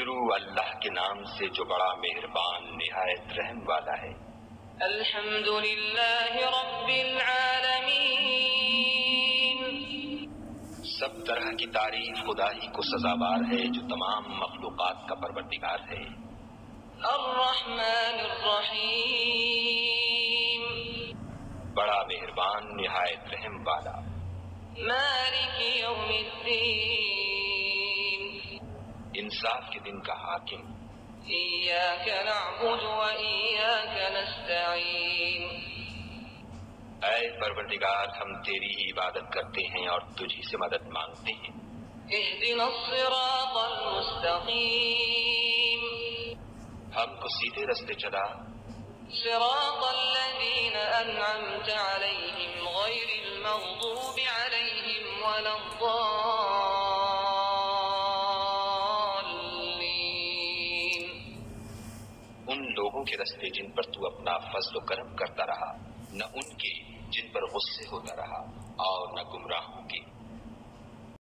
شروع اللہ کے نام سے جو بڑا مہربان نہایت رحم والا ہے۔ الحمد للہ رب العالمین، سب طرح کی تعریف خدا ہی کو سزاوار ہے جو تمام مخلوقات کا پروردگار ہے۔ الرحمن الرحیم، بڑا مہربان نہایت رحم والا۔ مالک یوم الدین، انصاف کے دن کا حاکم۔ ایاک نعبد و ایاک نستعین، اے پروردگار ہم تیری ہی عبادت کرتے ہیں اور تجھ ہی سے مدد مانگتے ہیں۔ اہدنا الصراط المستقیم، ہم کو سیدھے رستے چلا، صراط الذین انعمت علیہم غیر المغضوب علیہم ولا الضالین، ان لوگوں کے رستے جن پر تو اپنا فضل و کرم کرتا رہا، نہ ان کے جن پر غصے ہوتا رہا، اور نہ گمراہوں کے